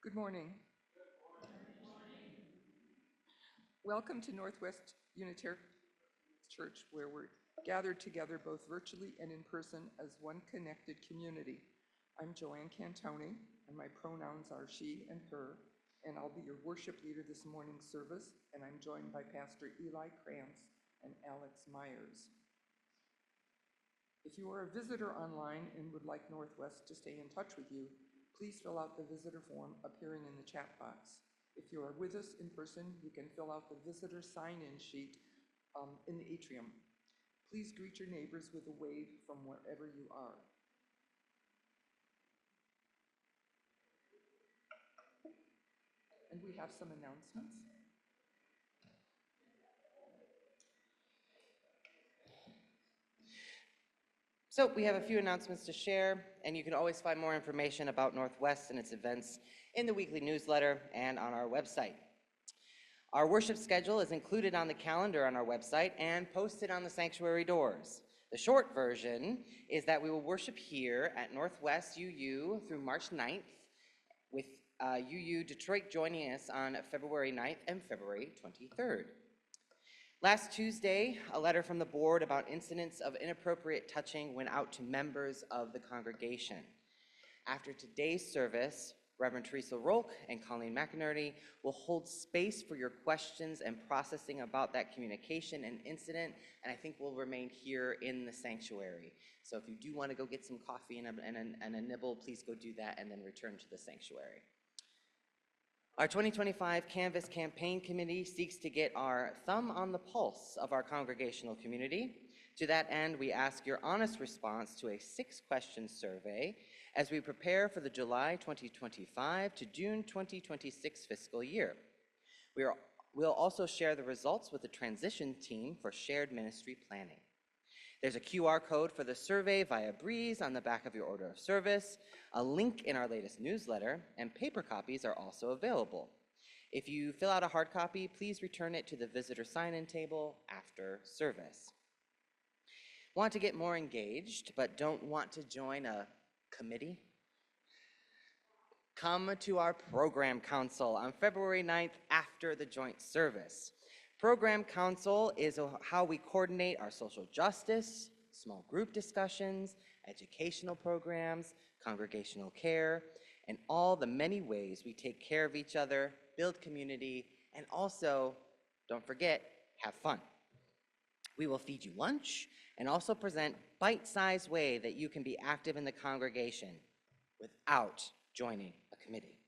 Good morning. Welcome to Northwest Unitarian Church, where we're gathered together both virtually and in person as one connected community. I'm Joanne Cantoni, and my pronouns are she and her, and I'll be your worship leader this morning's service, and I'm joined by Pastor Eli Krantz and Alex Myers. If you are a visitor online and would like Northwest to stay in touch with you, please fill out the visitor form appearing in the chat box. If you are with us in person, you can fill out the visitor sign-in sheet in the atrium. Please greet your neighbors with a wave from wherever you are. And we have some announcements. So we have a few announcements to share, and you can always find more information about Northwest and its events in the weekly newsletter and on our website. Our worship schedule is included on the calendar on our website and posted on the sanctuary doors. The short version is that we will worship here at Northwest UU through March 9th, with UU Detroit joining us on February 9th and February 23rd. Last Tuesday, a letter from the board about incidents of inappropriate touching went out to members of the congregation. After today's service, Reverend Teresa Rolk and Colleen McInerney will hold space for your questions and processing about that communication and incident, and I think we'll remain here in the sanctuary. So if you do want to go get some coffee and a nibble, please go do that and then return to the sanctuary. Our 2025 Canvas Campaign Committee seeks to get our thumb on the pulse of our congregational community. To that end, we ask your honest response to a 6-question survey as we prepare for the July 2025 to June 2026 fiscal year. We'll also share the results with the transition team for shared ministry planning. There's a QR code for the survey via Breeze on the back of your order of service, a link in our latest newsletter, and paper copies are also available. If you fill out a hard copy, please return it to the visitor sign-in table after service. Want to get more engaged but don't want to join a committee? Come to our program council on February 9th after the joint service. Program council is how we coordinate our social justice, small group discussions, educational programs, congregational care, and all the many ways we take care of each other, build community, and also, don't forget, have fun. We will feed you lunch and also present bite-sized way that you can be active in the congregation without joining a committee.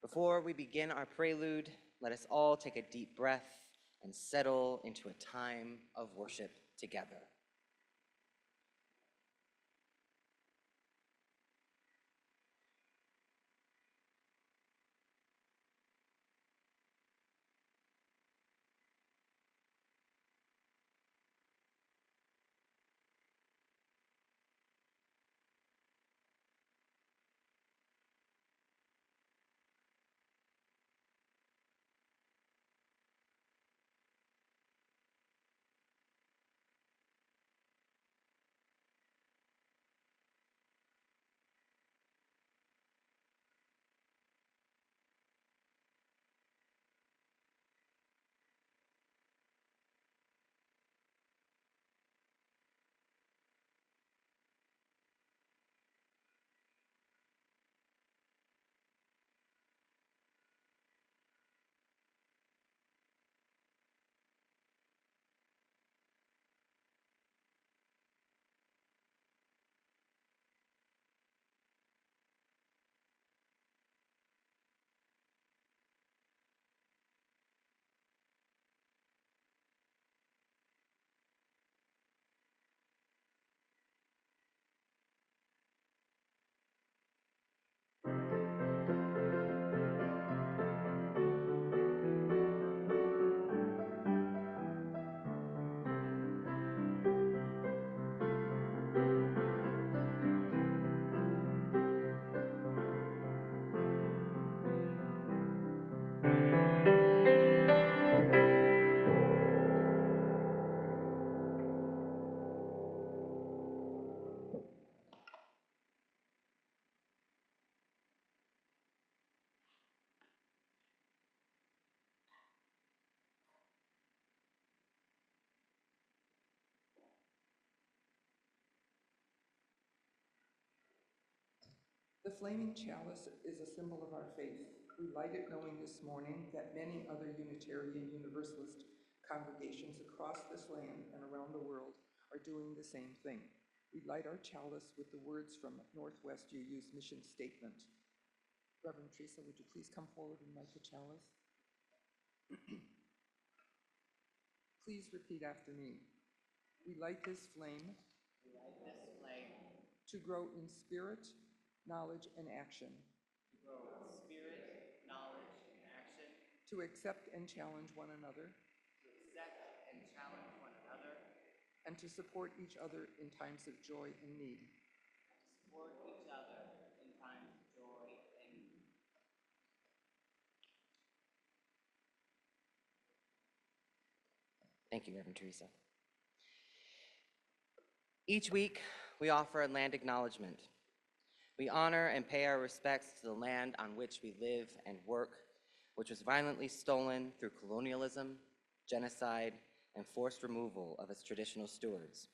Before we begin our prelude, let us all take a deep breath and settle into a time of worship together. The flaming chalice is a symbol of our faith. We light it knowing this morning that many other Unitarian Universalist congregations across this land and around the world are doing the same thing. We light our chalice with the words from Northwest UU's mission statement. Reverend Teresa, would you please come forward and light the chalice? Please repeat after me. We light this flame to grow in spirit, knowledge, and action. To accept and challenge one another. And to support each other in times of joy and need. Thank you, Reverend Teresa. Each week, we offer a land acknowledgement. We honor and pay our respects to the land on which we live and work, which was violently stolen through colonialism, genocide, and forced removal of its traditional stewards.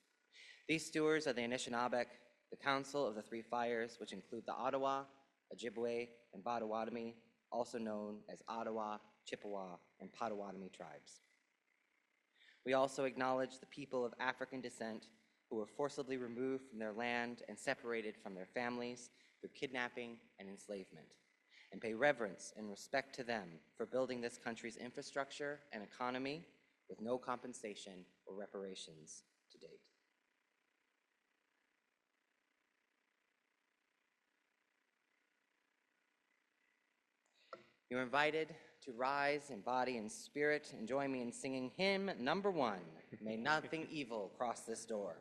These stewards are the Anishinaabe, the Council of the Three Fires, which include the Ottawa, Ojibwe, and Potawatomi, also known as Ottawa, Chippewa, and Potawatomi tribes. We also acknowledge the people of African descent who were forcibly removed from their land and separated from their families through kidnapping and enslavement, and pay reverence and respect to them for building this country's infrastructure and economy with no compensation or reparations to date. You're invited to rise in body and spirit and join me in singing hymn number 1, May Nothing Evil Cross This Door.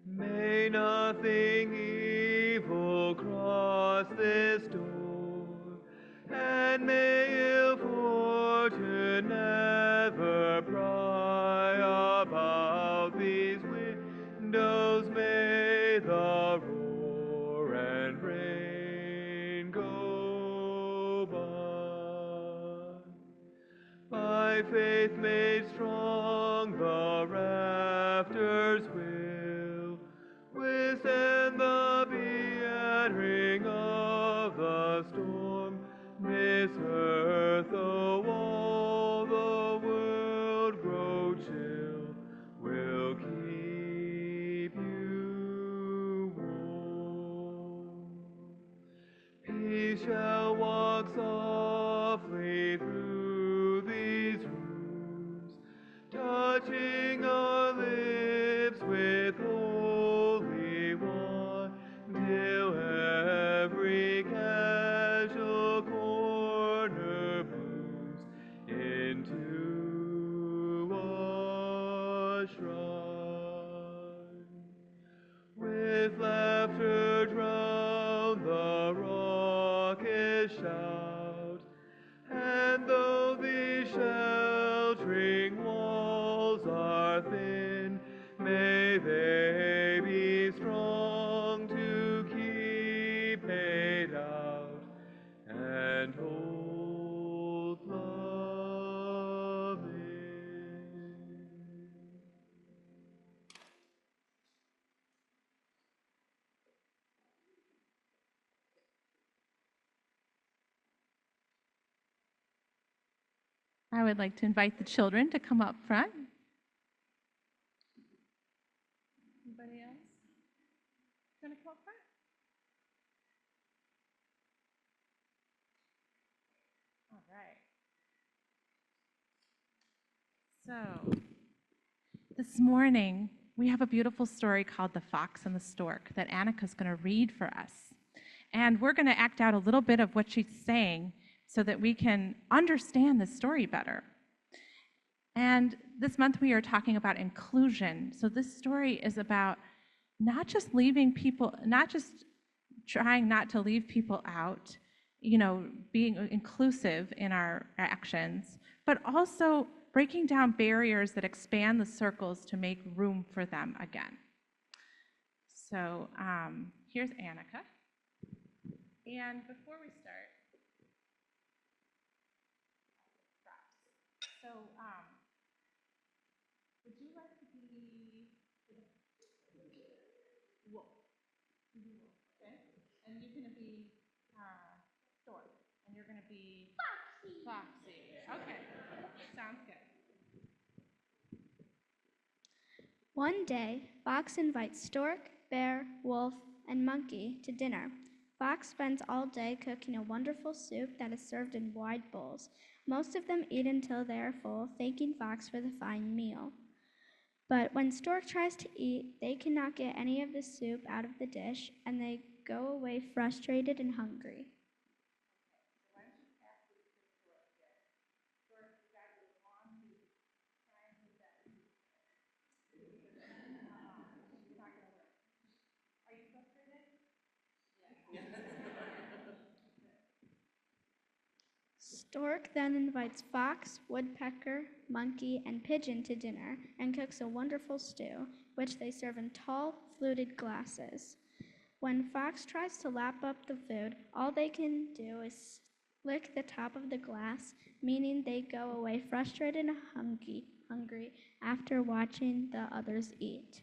May nothing evil cross this door, and may ill fortune never pry about these windows. May the roar and rain go by. By faith made strong, the rafters will withstand the battering of the storm. Miss earth, the wall, the world grow chill, will keep you warm. Peace shall walk softly through these rooms, touching our lips with holy wine, till every casual corner blooms into a shrine. With laughter drown the raucous shout, and though the sheltering walls are thin, may they be strong to keep hate out and hold love in. I would like to invite the children to come up front. Anybody else? Want to come up front? All right. So, this morning, we have a beautiful story called The Fox and the Stork that Annika's going to read for us. And we're going to act out a little bit of what she's saying so that we can understand the story better. And this month we are talking about inclusion. So this story is about not just trying not to leave people out, being inclusive in our actions, but also breaking down barriers that expand the circles to make room for them again. So here's Annika. And before we start, so would you like to be wolf? Okay. And you're going to be stork. And you're going to be Foxy. Okay. Sounds good. One day, Fox invites Stork, Bear, Wolf, and Monkey to dinner. Fox spends all day cooking a wonderful soup that is served in wide bowls. Most of them eat until they are full, thanking Fox for the fine meal. But when Stork tries to eat, they cannot get any of the soup out of the dish, and they go away frustrated and hungry. Stork then invites Fox, Woodpecker, Monkey, and Pigeon to dinner and cooks a wonderful stew, which they serve in tall, fluted glasses. When Fox tries to lap up the food, all they can do is lick the top of the glass, meaning they go away frustrated and hungry after watching the others eat.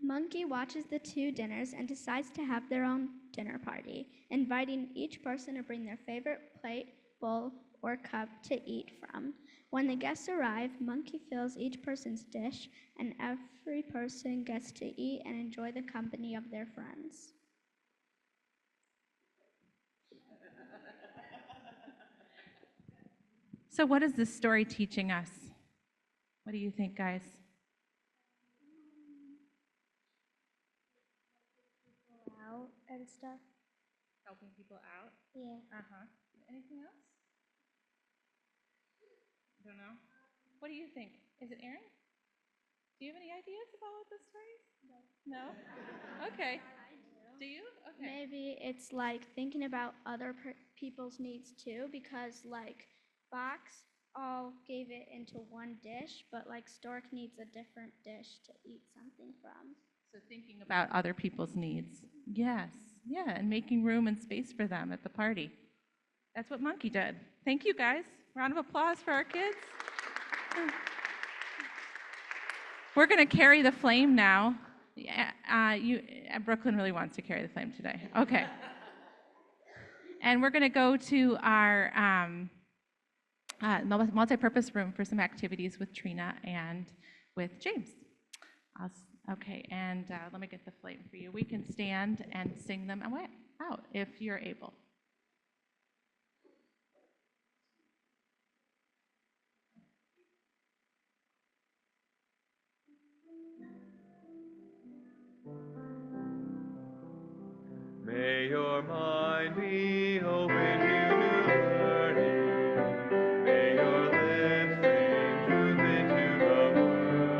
Monkey watches the two dinners and decides to have their own dinner party, inviting each person to bring their favorite plate, bowl, or cup to eat from. When the guests arrive, Monkey fills each person's dish, and every person gets to eat and enjoy the company of their friends. So what is this story teaching us? What do you think, guys? Out and stuff. Helping people out? Yeah. Uh-huh. Anything else? Don't know. What do you think? Is it Aaron? Do you have any ideas about what this story is? No? Okay. Do you? Okay. Maybe it's like thinking about other people's needs too, because like Fox all gave it into one dish, but like Stork needs a different dish to eat something from. So thinking about other people's needs. Yes. Yeah, and making room and space for them at the party. That's what Monkey did. Thank you, guys. Round of applause for our kids. We're going to carry the flame now. Brooklyn really wants to carry the flame today. Okay. And we're going to go to our multi-purpose room for some activities with Trina and with James. Okay, and let me get the flame for you. We can stand and sing them out if you're able. May your mind be open to new learning. May your lips sing truth into the world.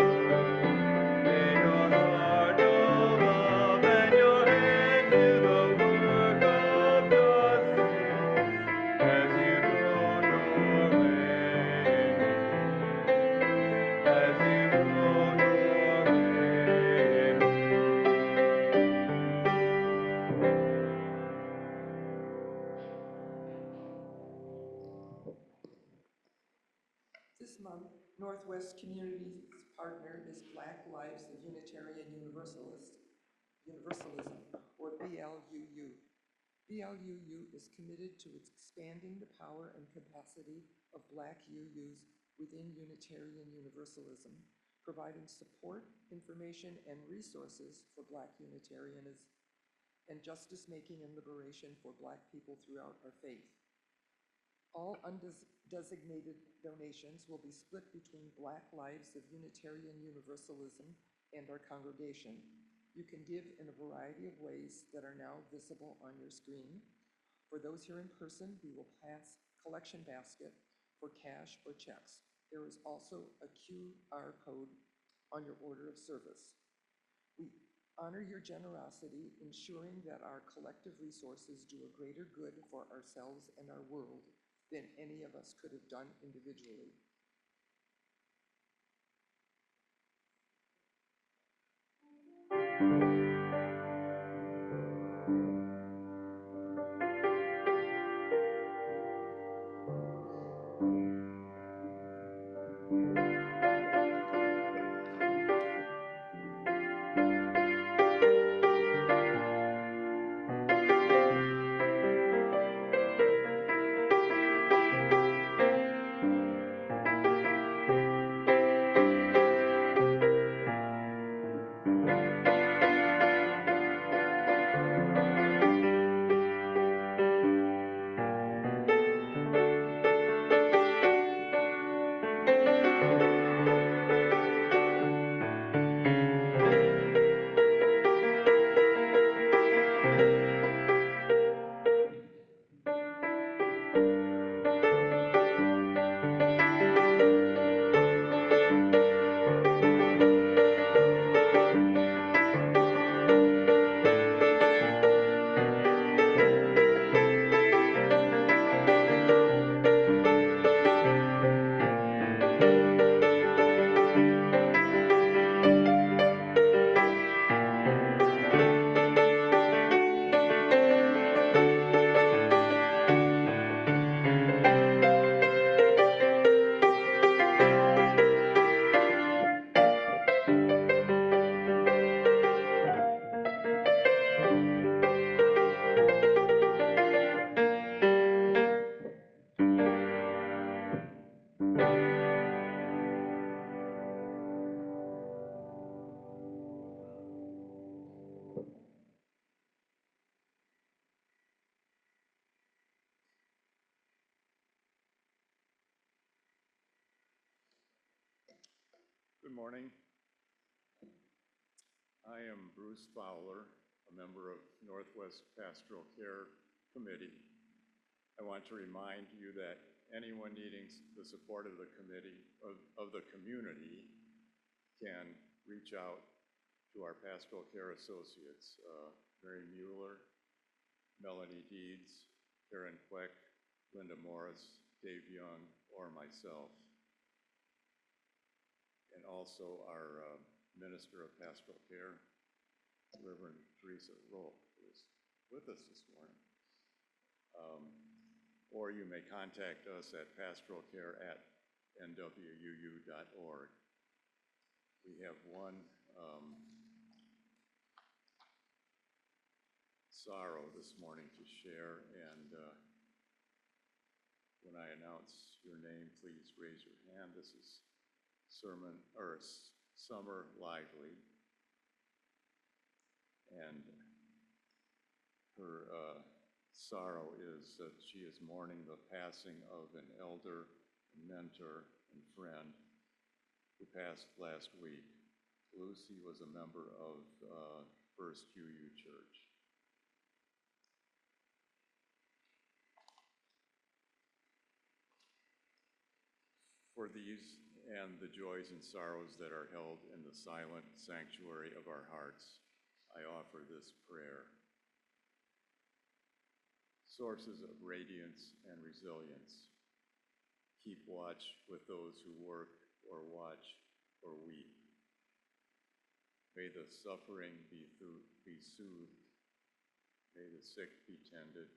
May your heart know love and your hands do the work of justice as you grow your way. As you grow your way. This month, Northwest Community's partner is Black Lives of Unitarian Universalism, or BLUU. BLUU is committed to expanding the power and capacity of Black UUs within Unitarian Universalism, providing support, information, and resources for Black Unitarianism, and justice-making and liberation for Black people throughout our faith. All undesignated donations will be split between Black Lives of Unitarian Universalism and our congregation. You can give in a variety of ways that are now visible on your screen. For those here in person, we will pass collection basket for cash or checks. There is also a QR code on your order of service. We honor your generosity, ensuring that our collective resources do a greater good for ourselves and our world than any of us could have done individually. Good morning. I am Bruce Fowler, a member of Northwest Pastoral Care Committee. I want to remind you that anyone needing the support of the committee, of the community, can reach out to our pastoral care associates, Mary Mueller, Melanie Deeds, Karen Queck, Linda Morris, Dave Young, or myself. And also our Minister of Pastoral Care, Reverend Teresa Rolfe, who is with us this morning. Or you may contact us at pastoralcare@nwuu.org. We have one sorrow this morning to share, and when I announce your name, please raise your hand. This is Summer Lively, and her sorrow is that she is mourning the passing of an elder, mentor, and friend who passed last week. Lucy was a member of First UU Church. For these and the joys and sorrows that are held in the silent sanctuary of our hearts, I offer this prayer. Sources of radiance and resilience, keep watch with those who work or watch or weep. May the suffering be soothed. May the sick be tended.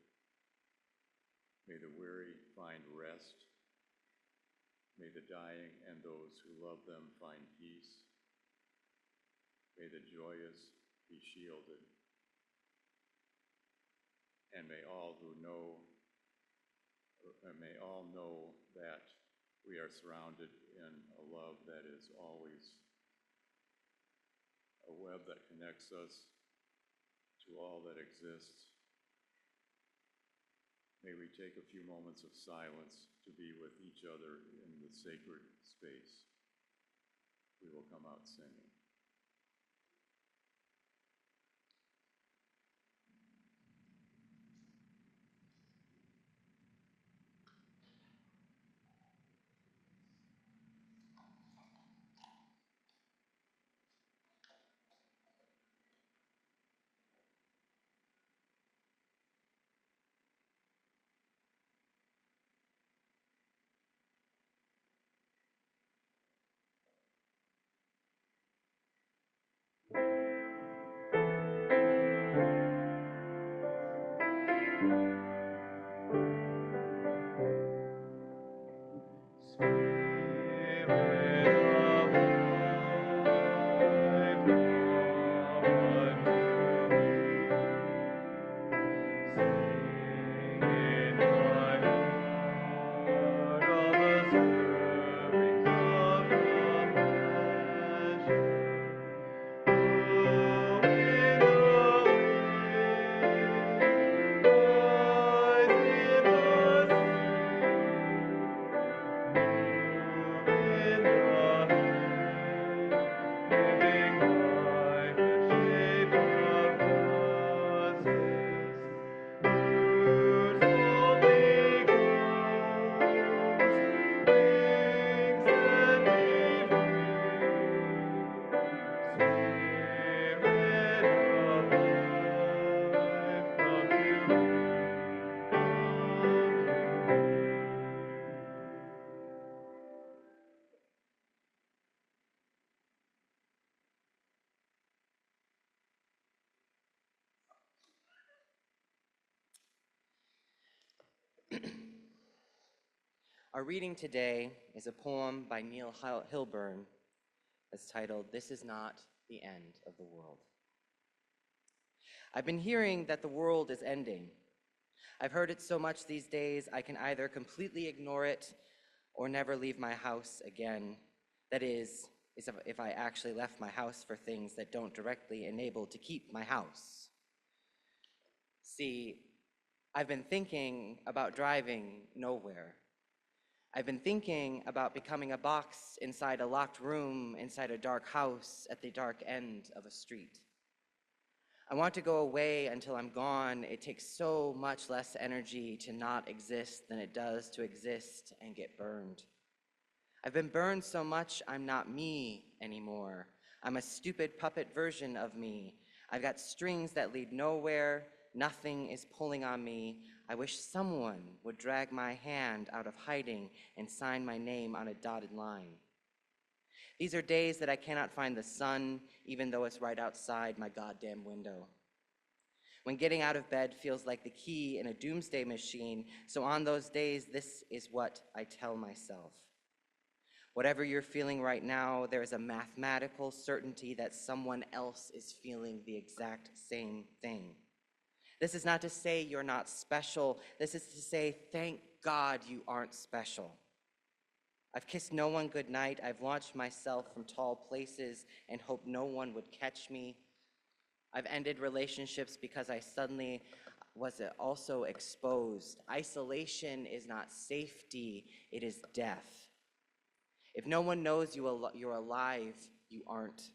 May the weary find rest. May the dying and those who love them find peace. May the joyous be shielded. And may all know that we are surrounded in a love that is always a web that connects us to all that exists. May we take a few moments of silence to be with each other in the sacred space. We will come out singing. Our reading today is a poem by Neil Hilburn that's titled, "This is Not the End of the World." I've been hearing that the world is ending. I've heard it so much these days, I can either completely ignore it or never leave my house again. That is if I actually left my house for things that don't directly enable to keep my house. See, I've been thinking about driving nowhere. I've been thinking about becoming a box inside a locked room, inside a dark house at the dark end of a street. I want to go away until I'm gone. It takes so much less energy to not exist than it does to exist and get burned. I've been burned so much I'm not me anymore. I'm a stupid puppet version of me. I've got strings that lead nowhere. Nothing is pulling on me. I wish someone would drag my hand out of hiding and sign my name on a dotted line. These are days that I cannot find the sun, even though it's right outside my goddamn window. When getting out of bed feels like the key in a doomsday machine, so on those days, this is what I tell myself. Whatever you're feeling right now, there is a mathematical certainty that someone else is feeling the exact same thing. This is not to say you're not special. This is to say, thank God you aren't special. I've kissed no one goodnight. I've launched myself from tall places and hoped no one would catch me. I've ended relationships because I suddenly was also exposed. Isolation is not safety, it is death. If no one knows you're alive, you aren't.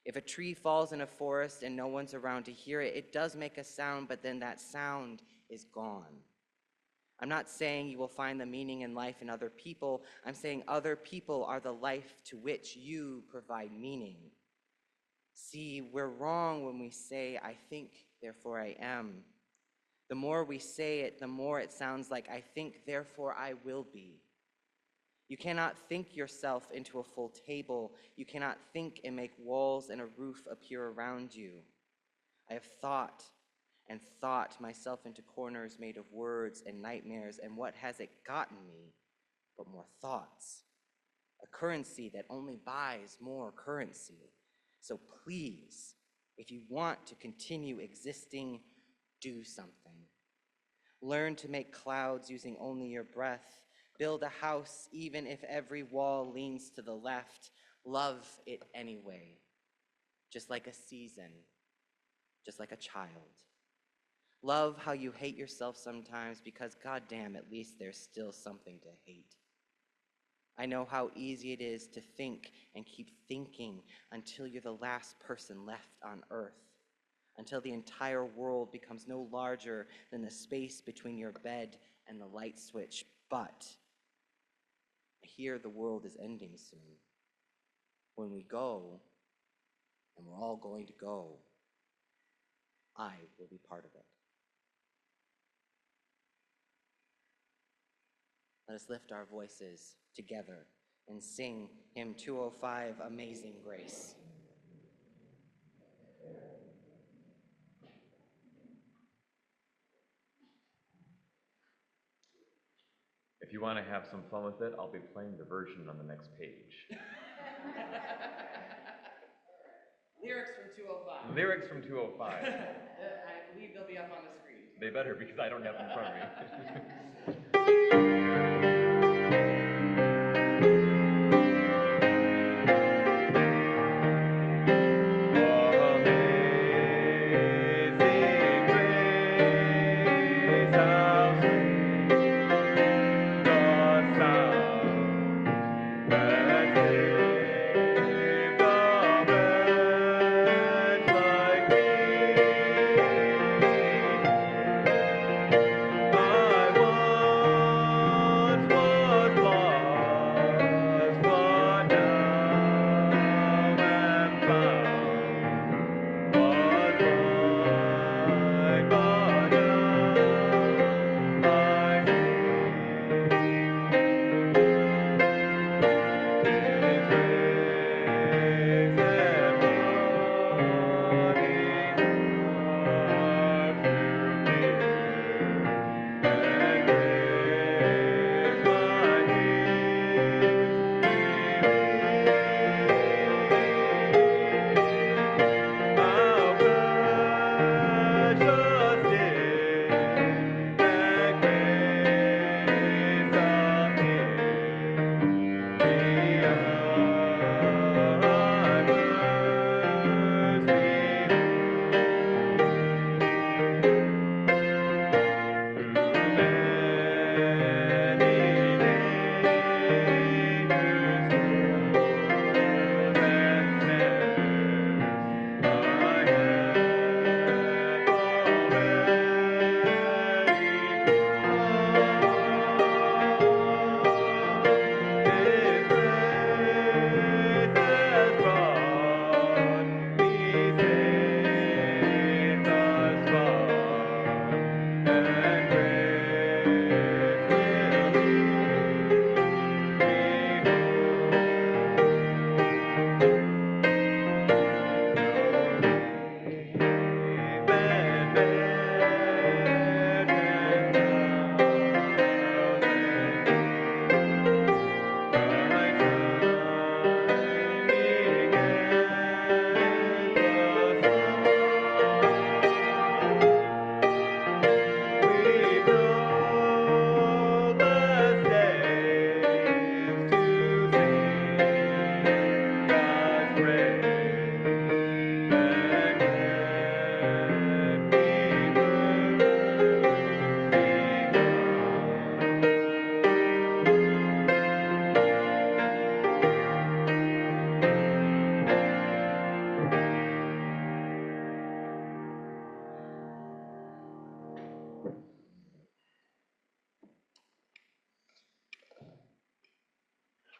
If a tree falls in a forest and no one's around to hear it, it does make a sound, but then that sound is gone. I'm not saying you will find the meaning in life in other people. I'm saying other people are the life to which you provide meaning. See, we're wrong when we say, I think, therefore I am. The more we say it, the more it sounds like I think, therefore I will be. You cannot think yourself into a full table. You cannot think and make walls and a roof appear around you. I have thought and thought myself into corners made of words and nightmares, and what has it gotten me but more thoughts? A currency that only buys more currency. So please, if you want to continue existing, do something. Learn to make clouds using only your breath. Build a house even if every wall leans to the left. Love it anyway, just like a season, just like a child. Love how you hate yourself sometimes because, goddamn, at least there's still something to hate. I know how easy it is to think and keep thinking until you're the last person left on earth, until the entire world becomes no larger than the space between your bed and the light switch. But I hear the world is ending soon. When we go, and we're all going to go, I will be part of it. Let us lift our voices together and sing hymn 205, Amazing Grace. If you want to have some fun with it, I'll be playing the version on the next page. Lyrics from 205. Lyrics from 205. I believe they'll be up on the screen. They better, because I don't have them in front of me. I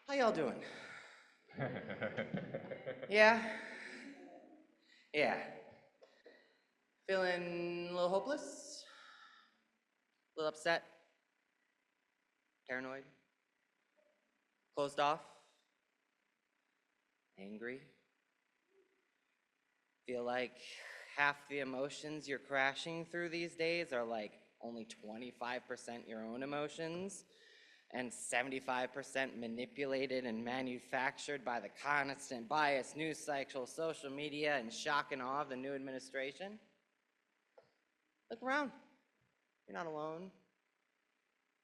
How y'all doing? Yeah? Yeah. Feeling a little hopeless? A little upset? Paranoid? Closed off? Angry? Feel like half the emotions you're crashing through these days are like only 25% your own emotions and 75% manipulated and manufactured by the constant bias, news cycle, social media, and shock and awe of the new administration? Look around. You're not alone.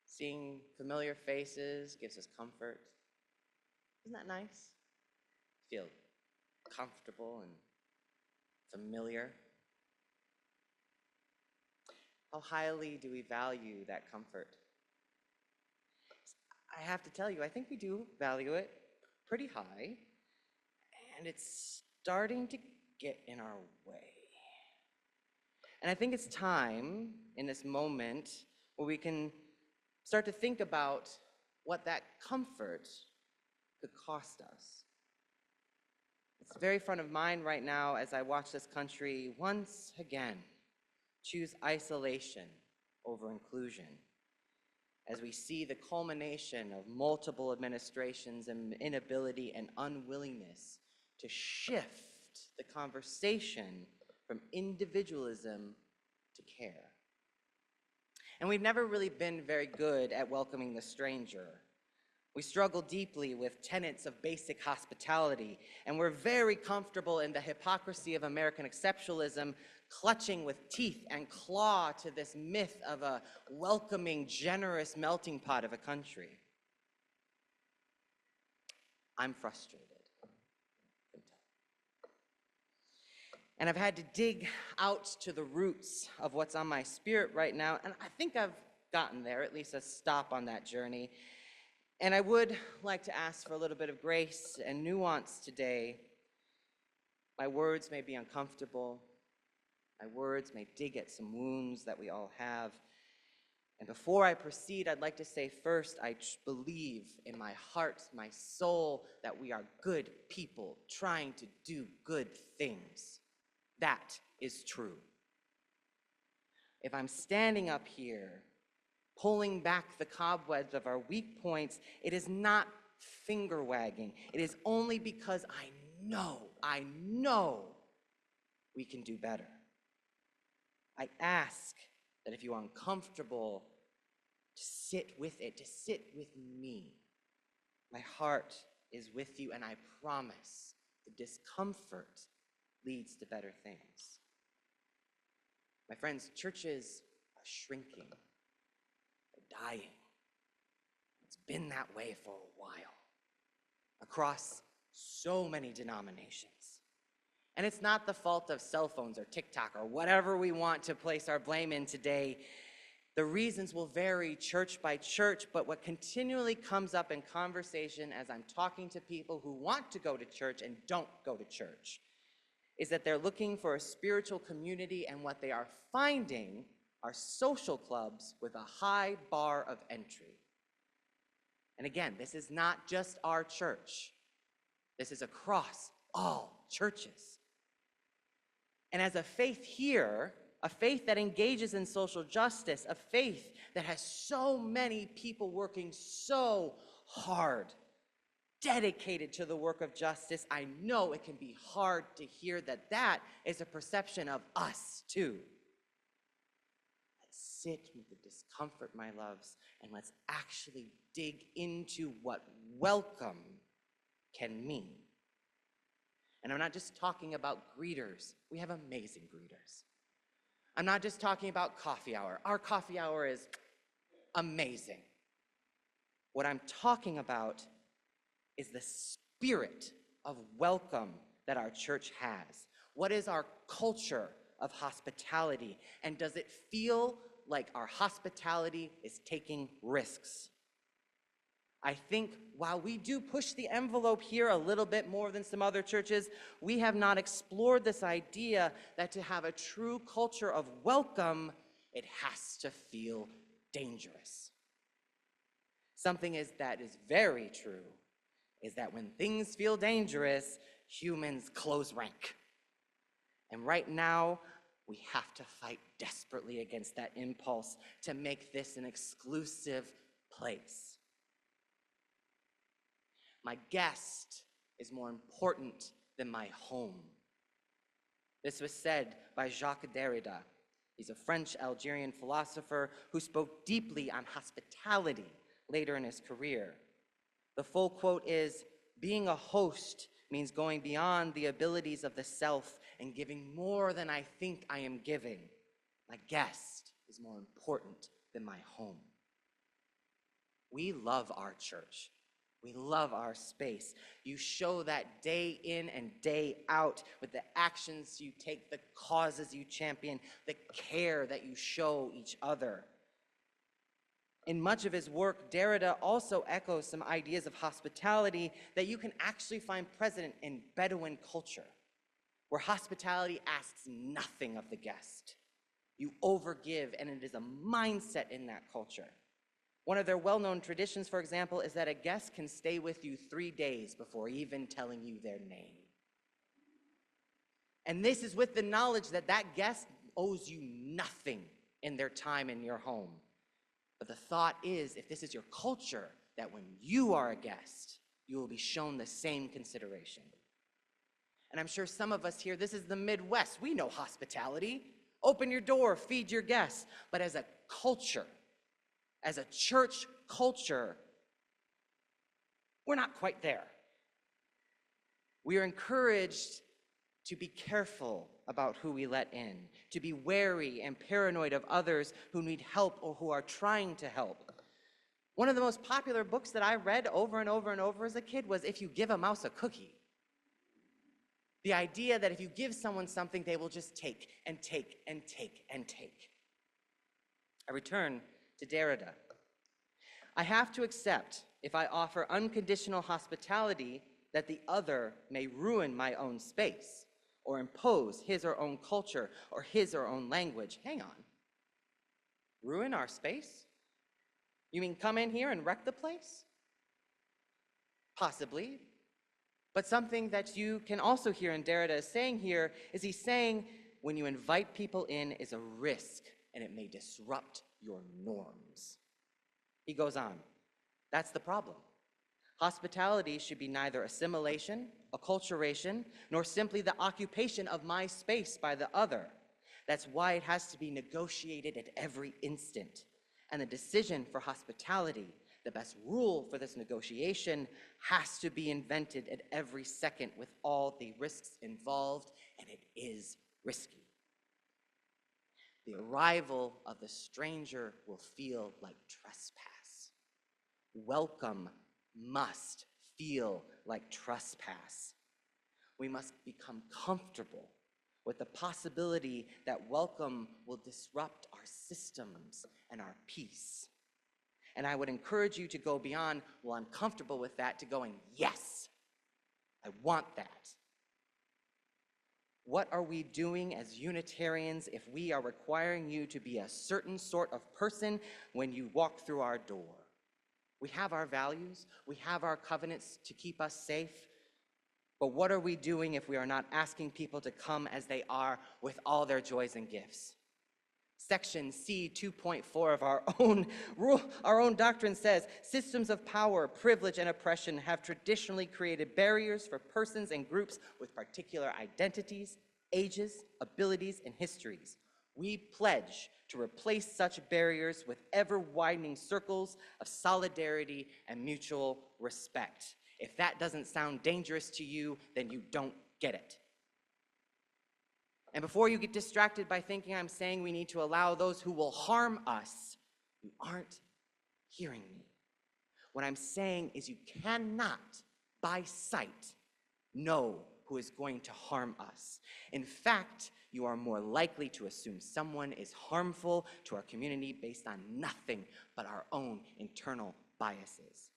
Seeing familiar faces gives us comfort. Isn't that nice? Feel comfortable and familiar. How highly do we value that comfort? I have to tell you, I think we do value it pretty high, and it's starting to get in our way. And I think it's time in this moment where we can start to think about what that comfort could cost us. It's very front of mind right now as I watch this country once again choose isolation over inclusion, as we see the culmination of multiple administrations and inability and unwillingness to shift the conversation from individualism to care. And we've never really been very good at welcoming the stranger. We struggle deeply with tenets of basic hospitality, and we're very comfortable in the hypocrisy of American exceptionalism, clutching with teeth and claw to this myth of a welcoming, generous melting pot of a country. I'm frustrated. And I've had to dig out to the roots of what's on my spirit right now, and I think I've gotten there, at least a stop on that journey. And I would like to ask for a little bit of grace and nuance today. My words may be uncomfortable. My words may dig at some wounds that we all have. And before I proceed, I'd like to say first, I believe in my heart, my soul, that we are good people trying to do good things. That is true. If I'm standing up here, pulling back the cobwebs of our weak points, it is not finger wagging. It is only because I know we can do better. I ask that if you are uncomfortable, to sit with it, to sit with me. My heart is with you, and I promise the discomfort leads to better things. My friends, churches are shrinking. Dying. It's been that way for a while, across so many denominations. And it's not the fault of cell phones or TikTok or whatever we want to place our blame in today. The reasons will vary church by church, but what continually comes up in conversation as I'm talking to people who want to go to church and don't go to church is that they're looking for a spiritual community, and what they are finding are social clubs with a high bar of entry. And again, this is not just our church. This is across all churches. And as a faith here, a faith that engages in social justice, a faith that has so many people working so hard, dedicated to the work of justice, I know it can be hard to hear that that is a perception of us too. Sit with the discomfort, my loves, and let's actually dig into what welcome can mean. And I'm not just talking about greeters. We have amazing greeters. I'm not just talking about coffee hour. Our coffee hour is amazing. What I'm talking about is the spirit of welcome that our church has. What is our culture of hospitality? And does it feel like our hospitality is taking risks? I think while we do push the envelope here a little bit more than some other churches, we have not explored this idea that to have a true culture of welcome, it has to feel dangerous. Something that is very true is that when things feel dangerous, humans close rank. And right now, we have to fight desperately against that impulse to make this an exclusive place. My guest is more important than my home. This was said by Jacques Derrida. He's a French-Algerian philosopher who spoke deeply on hospitality later in his career. The full quote is, "Being a host means going beyond the abilities of the self and giving more than I think I am giving. My guest is more important than my home." We love our church. We love our space. You show that day in and day out with the actions you take, the causes you champion, the care that you show each other. In much of his work, Derrida also echoes some ideas of hospitality that you can actually find present in Bedouin culture, where hospitality asks nothing of the guest. You overgive, and it is a mindset in that culture. One of their well-known traditions, for example, is that a guest can stay with you 3 days before even telling you their name. And this is with the knowledge that that guest owes you nothing in their time in your home. But the thought is, if this is your culture, that when you are a guest, you will be shown the same consideration. And I'm sure some of us here, this is the Midwest. We know hospitality. Open your door, feed your guests. But as a culture, as a church culture, we're not quite there. We are encouraged to be careful about who we let in, to be wary and paranoid of others who need help or who are trying to help. One of the most popular books that I read over and over and over as a kid was If You Give a Mouse a Cookie. The idea that if you give someone something, they will just take and take and take and take. I return to Derrida. I have to accept, if I offer unconditional hospitality, that the other may ruin my own space or impose his or own culture or his or own language. Hang on. Ruin our space? You mean come in here and wreck the place? Possibly. But something that you can also hear in Derrida is saying here is he's saying when you invite people in is a risk and it may disrupt your norms. He goes on, that's the problem. Hospitality should be neither assimilation, acculturation, nor simply the occupation of my space by the other. That's why it has to be negotiated at every instant. And the decision for hospitality, the best rule for this negotiation, has to be invented at every second with all the risks involved, and it is risky. The arrival of the stranger will feel like trespass. Welcome must feel like trespass. We must become comfortable with the possibility that welcome will disrupt our systems and our peace. And I would encourage you to go beyond, well, I'm comfortable with that, to going, yes, I want that. What are we doing as Unitarians if we are requiring you to be a certain sort of person when you walk through our door? We have our values, we have our covenants to keep us safe, but what are we doing if we are not asking people to come as they are with all their joys and gifts? Section C 2.4 of our own doctrine says, systems of power, privilege, and oppression have traditionally created barriers for persons and groups with particular identities, ages, abilities, and histories. We pledge to replace such barriers with ever-widening circles of solidarity and mutual respect. If that doesn't sound dangerous to you, then you don't get it. And before you get distracted by thinking I'm saying we need to allow those who will harm us, you aren't hearing me. What I'm saying is you cannot, by sight, know who is going to harm us. In fact, you are more likely to assume someone is harmful to our community based on nothing but our own internal biases.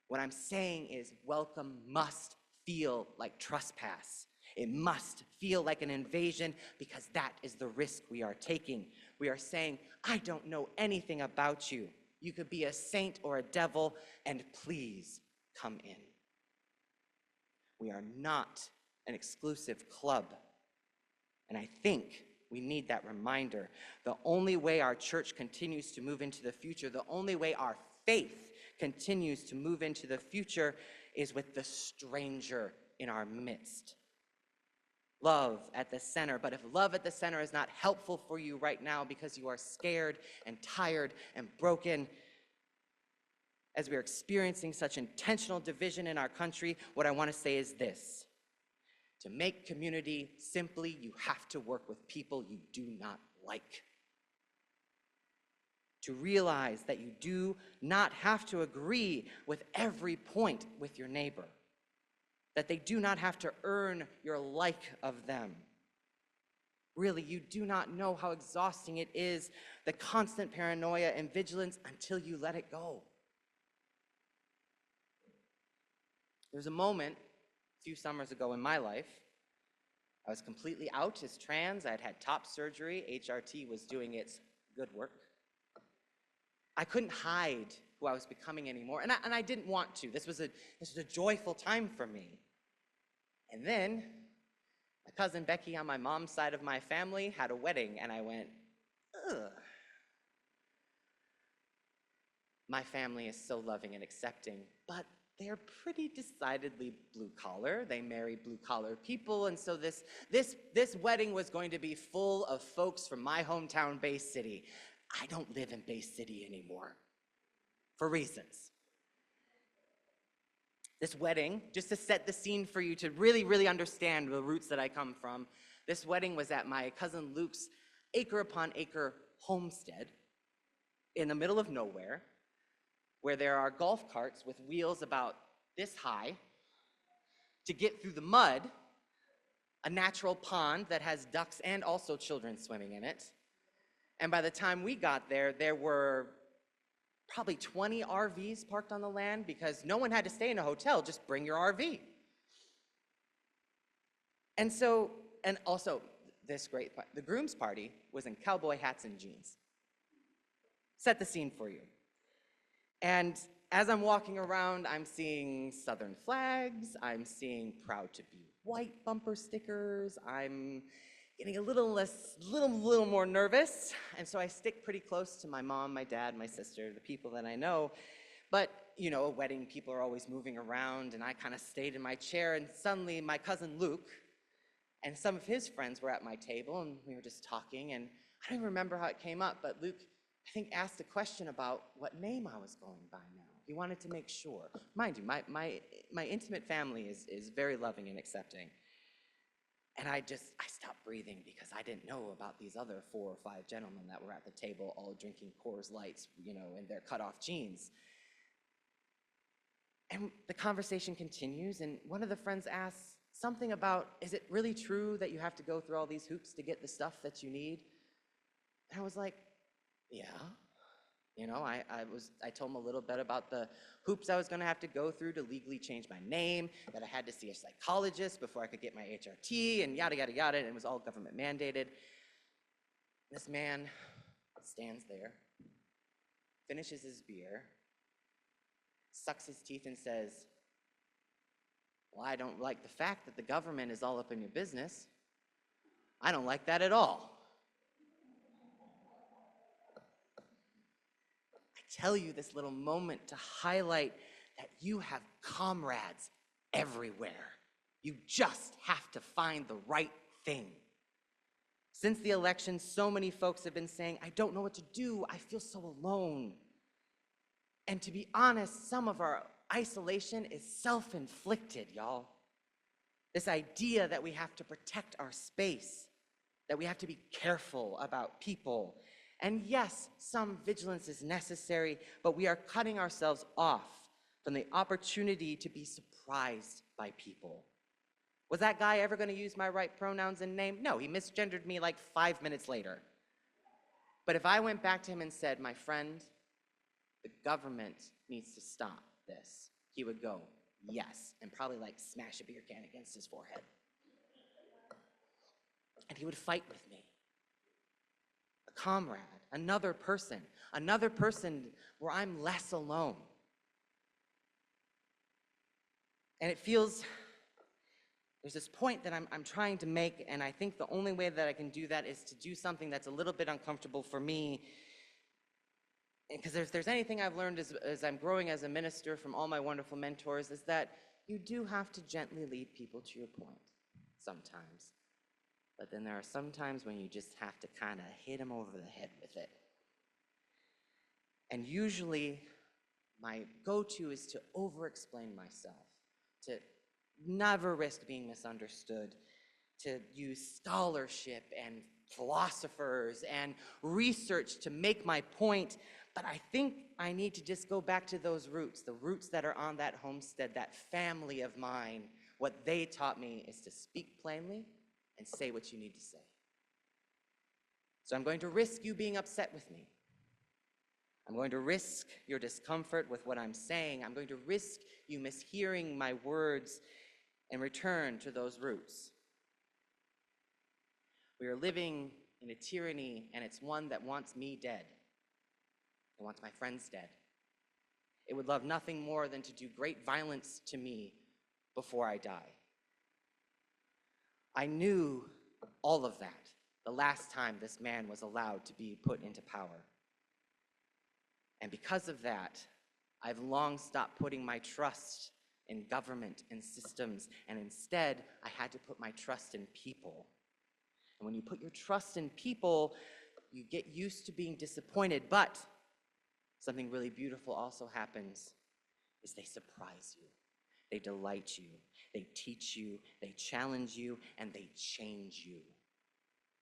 What I'm saying is welcome must feel like trespass. It must feel like an invasion because that is the risk we are taking. We are saying, I don't know anything about you. You could be a saint or a devil, and please come in. We are not an exclusive club. And I think we need that reminder. The only way our church continues to move into the future, the only way our faith continues to move into the future is with the stranger in our midst. Love at the center. But if love at the center is not helpful for you right now because you are scared and tired and broken, as we are experiencing such intentional division in our country, what I want to say is this. To make community, simply you have to work with people you do not like. To realize that you do not have to agree with every point with your neighbor. That they do not have to earn your like of them. Really, you do not know how exhausting it is, the constant paranoia and vigilance, until you let it go. There was a moment a few summers ago in my life. I was completely out as trans. I had had top surgery. HRT was doing its good work. I couldn't hide who I was becoming anymore, and I didn't want to. This was a joyful time for me. And then my cousin Becky on my mom's side of my family had a wedding, and I went, ugh. My family is so loving and accepting, but they're pretty decidedly blue-collar. They marry blue-collar people, and so this wedding was going to be full of folks from my hometown, Bay City. I don't live in Bay City anymore, for reasons. This wedding, just to set the scene for you to really, really understand the roots that I come from, this wedding was at my cousin Luke's acre upon acre homestead in the middle of nowhere, where there are golf carts with wheels about this high to get through the mud, a natural pond that has ducks and also children swimming in it. And by the time we got there, there were probably 20 RVs parked on the land because no one had to stay in a hotel, just bring your RV. And so, and also this great part, the groom's party was in cowboy hats and jeans. Set the scene for you. And as I'm walking around, I'm seeing Southern flags, I'm seeing proud to be white bumper stickers, I'm getting a little more nervous, and so I stick pretty close to my mom, my dad, my sister, the people that I know. But, you know, a wedding, people are always moving around, and I kind of stayed in my chair, and suddenly my cousin Luke and some of his friends were at my table, and we were just talking, and I don't even remember how it came up, but Luke, I think, asked a question about what name I was going by now. He wanted to make sure. Mind you, my intimate family is very loving and accepting. And I stopped breathing because I didn't know about these other 4 or 5 gentlemen that were at the table all drinking Coors Lights, you know, in their cut-off jeans. And the conversation continues, and one of the friends asks something about, is it really true that you have to go through all these hoops to get the stuff that you need? And I was like, yeah. You know, I told him a little bit about the hoops I was going to have to go through to legally change my name, that I had to see a psychologist before I could get my HRT, and yada, yada, yada, and it was all government mandated. This man stands there, finishes his beer, sucks his teeth and says, well, I don't like the fact that the government is all up in your business. I don't like that at all. Tell you this little moment to highlight that you have comrades everywhere. You just have to find the right thing. Since the election, so many folks have been saying, I don't know what to do. I feel so alone. And to be honest, some of our isolation is self-inflicted, y'all. This idea that we have to protect our space, that we have to be careful about people. And yes, some vigilance is necessary, but we are cutting ourselves off from the opportunity to be surprised by people. Was that guy ever going to use my right pronouns and name? No, he misgendered me like 5 minutes later. But if I went back to him and said, my friend, the government needs to stop this, he would go, yes, and probably like smash a beer can against his forehead. And he would fight with me. Comrade, another person where I'm less alone. And it feels there's this point that I'm trying to make, and I think the only way that I can do that is to do something that's a little bit uncomfortable for me. Because if there's anything I've learned as I'm growing as a minister from all my wonderful mentors, is that you do have to gently lead people to your point sometimes. But then there are some times when you just have to kind of hit them over the head with it. And usually, my go-to is to over-explain myself, to never risk being misunderstood, to use scholarship and philosophers and research to make my point. But I think I need to just go back to those roots, the roots that are on that homestead, that family of mine. What they taught me is to speak plainly and say what you need to say. So I'm going to risk you being upset with me. I'm going to risk your discomfort with what I'm saying. I'm going to risk you mishearing my words and return to those roots. We are living in a tyranny, and it's one that wants me dead. It wants my friends dead. It would love nothing more than to do great violence to me before I die. I knew all of that the last time this man was allowed to be put into power. And because of that, I've long stopped putting my trust in government and systems, and instead, I had to put my trust in people. And when you put your trust in people, you get used to being disappointed, but something really beautiful also happens, is they surprise you. They delight you. They teach you. They challenge you, and they change you.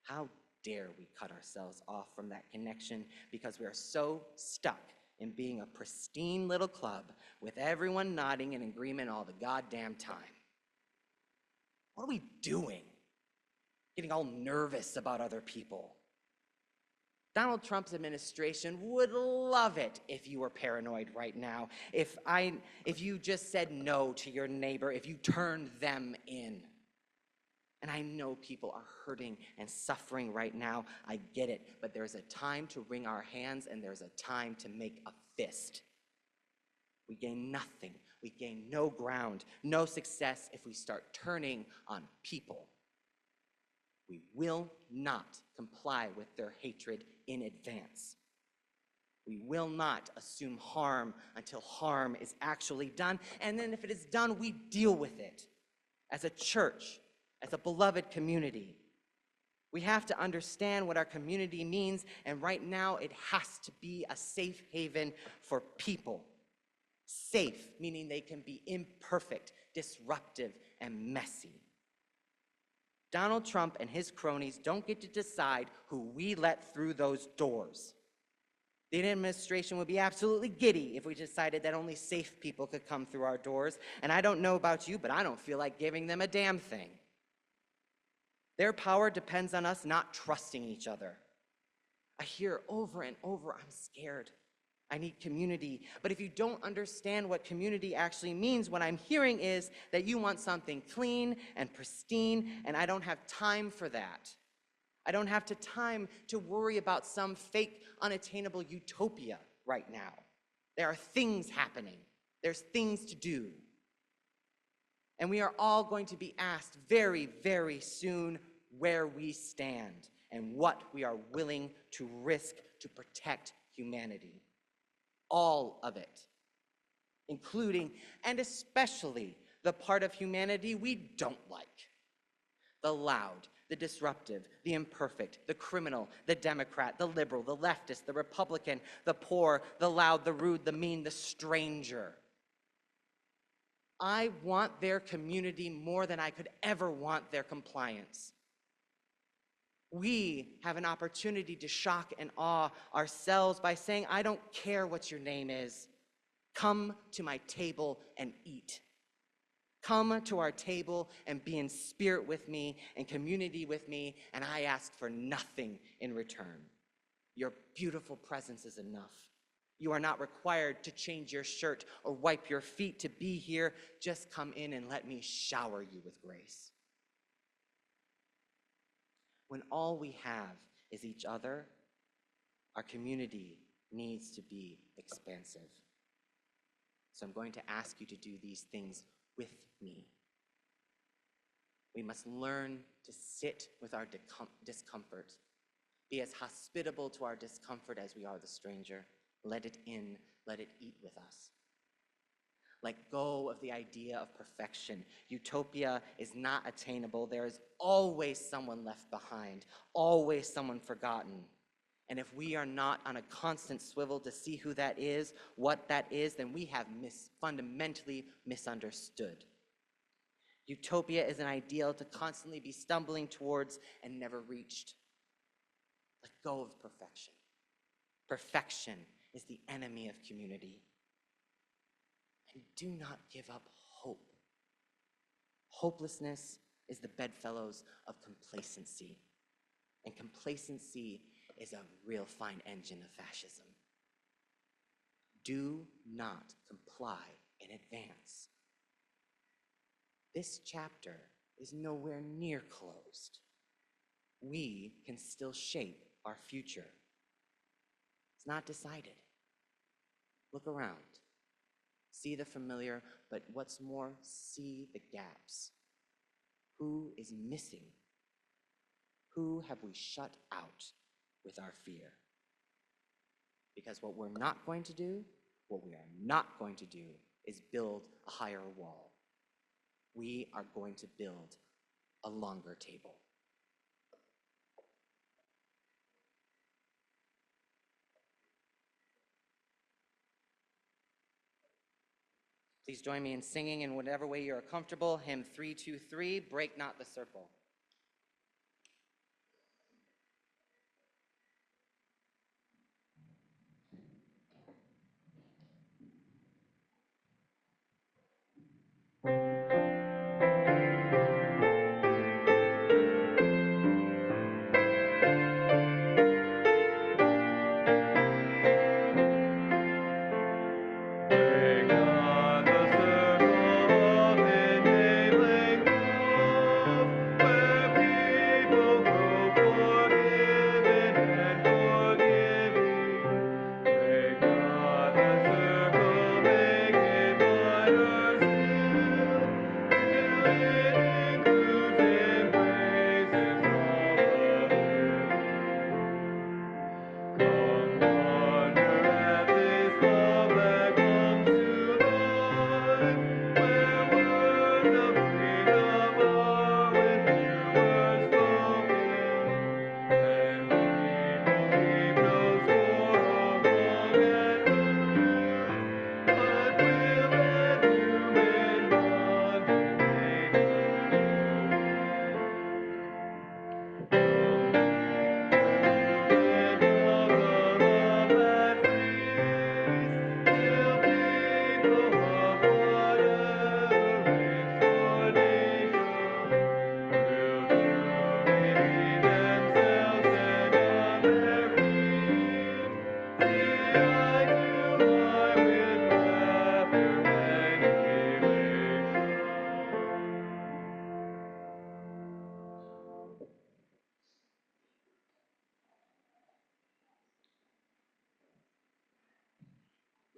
How dare we cut ourselves off from that connection because we are so stuck in being a pristine little club with everyone nodding in agreement all the goddamn time. What are we doing? Getting all nervous about other people. Donald Trump's administration would love it if you were paranoid right now, if you just said no to your neighbor, if you turned them in. And I know people are hurting and suffering right now. I get it. But there's a time to wring our hands, and there's a time to make a fist. We gain nothing. We gain no ground, no success if we start turning on people. We will not comply with their hatred in advance. We will not assume harm until harm is actually done. And then if it is done, we deal with it as a church, as a beloved community. We have to understand what our community means, and right now it has to be a safe haven for people. Safe, meaning they can be imperfect, disruptive, and messy. Donald Trump and his cronies don't get to decide who we let through those doors. The administration would be absolutely giddy if we decided that only safe people could come through our doors, and I don't know about you, but I don't feel like giving them a damn thing. Their power depends on us not trusting each other. I hear over and over, I'm scared. I need community. But if you don't understand what community actually means, what I'm hearing is that you want something clean and pristine, and I don't have time for that. I don't have time to worry about some fake, unattainable utopia right now. There are things happening. There's things to do. And we are all going to be asked very, very soon where we stand and what we are willing to risk to protect humanity. All of it, including and especially the part of humanity we don't like. The loud, the disruptive, the imperfect, the criminal, the Democrat, the liberal, the leftist, the Republican, the poor, the loud, the rude, the mean, the stranger. I want their community more than I could ever want their compliance. We have an opportunity to shock and awe ourselves by saying, I don't care what your name is. Come to my table and eat. Come to our table and be in spirit with me and community with me, and I ask for nothing in return. Your beautiful presence is enough. You are not required to change your shirt or wipe your feet to be here. Just come in and let me shower you with grace. When all we have is each other, our community needs to be expansive. So I'm going to ask you to do these things with me. We must learn to sit with our discomfort. Be as hospitable to our discomfort as we are the stranger. Let it in, let it eat with us. Let go of the idea of perfection. Utopia is not attainable. There is always someone left behind, always someone forgotten. And if we are not on a constant swivel to see who that is, what that is, then we have fundamentally misunderstood. Utopia is an ideal to constantly be stumbling towards and never reached. Let go of perfection. Perfection is the enemy of community. And do not give up hope. Hopelessness is the bedfellows of complacency. And complacency is a real fine engine of fascism. Do not comply in advance. This chapter is nowhere near closed. We can still shape our future. It's not decided. Look around. See the familiar, but what's more, see the gaps. Who is missing? Who have we shut out with our fear? Because what we're not going to do, what we are not going to do, is build a higher wall. We are going to build a longer table. Please join me in singing in whatever way you're comfortable. Hymn 323, Break Not the Circle.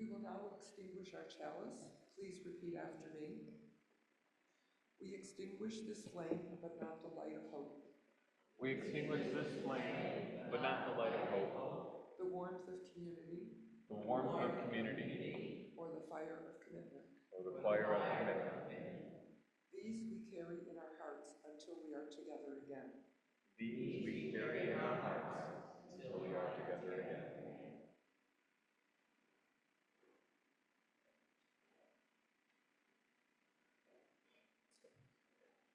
We will now extinguish our chalice. Please repeat after me. We extinguish this flame, but not the light of hope. We extinguish this flame, but not the light of hope, The warmth of community, the warmth of community, or the fire of commitment. or the fire of commitment. These we carry in our hearts until we are together again. These we carry in our hearts until we are together again.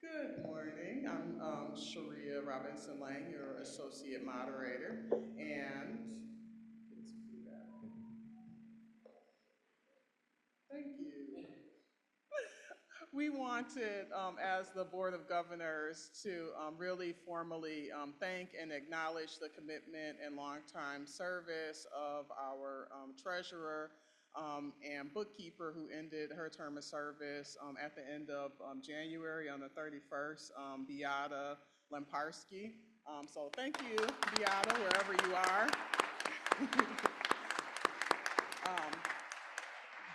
Good morning. I'm Sharia Robinson Lang, your associate moderator, and let's do that. Thank you. We wanted, as the Board of Governors, to really formally thank and acknowledge the commitment and longtime service of our treasurer and bookkeeper who ended her term of service at the end of January on the 31st, Beata Lemparski. So thank you, Beata, wherever you are.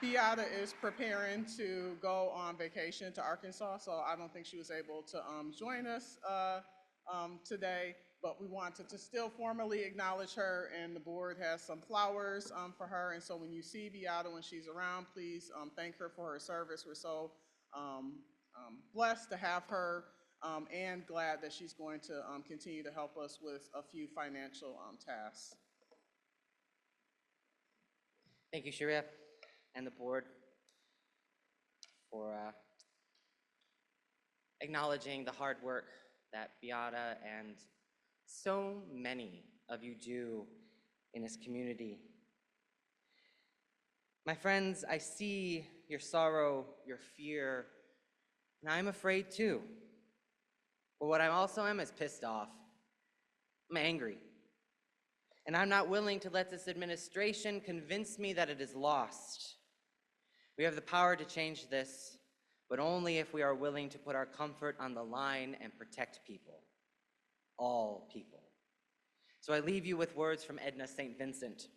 Beata is preparing to go on vacation to Arkansas, so I don't think she was able to join us today, but we wanted to still formally acknowledge her, and the board has some flowers for her. And so when you see Beata when she's around, please thank her for her service. We're so blessed to have her and glad that she's going to continue to help us with a few financial tasks. Thank you, Sharia, and the board for acknowledging the hard work that Beata and so many of you do in this community. My friends, I see your sorrow, your fear, and I'm afraid too. But what I also am is pissed off. I'm angry. And I'm not willing to let this administration convince me that it is lost. We have the power to change this, but only if we are willing to put our comfort on the line and protect people, all people. So I leave you with words from Edna St. Vincent.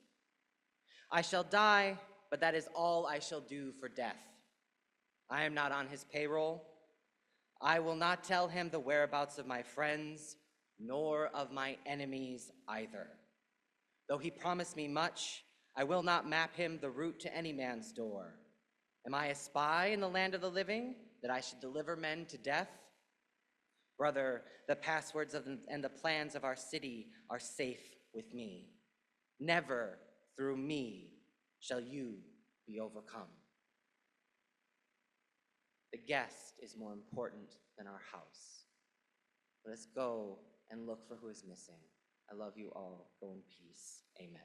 I shall die, but that is all I shall do for death. I am not on his payroll. I will not tell him the whereabouts of my friends, nor of my enemies either. Though he promised me much, I will not map him the route to any man's door. Am I a spy in the land of the living, that I should deliver men to death? Brother, the passwords and the plans of our city are safe with me. Never through me shall you be overcome. The guest is more important than our house. Let us go and look for who is missing. I love you all. Go in peace. Amen.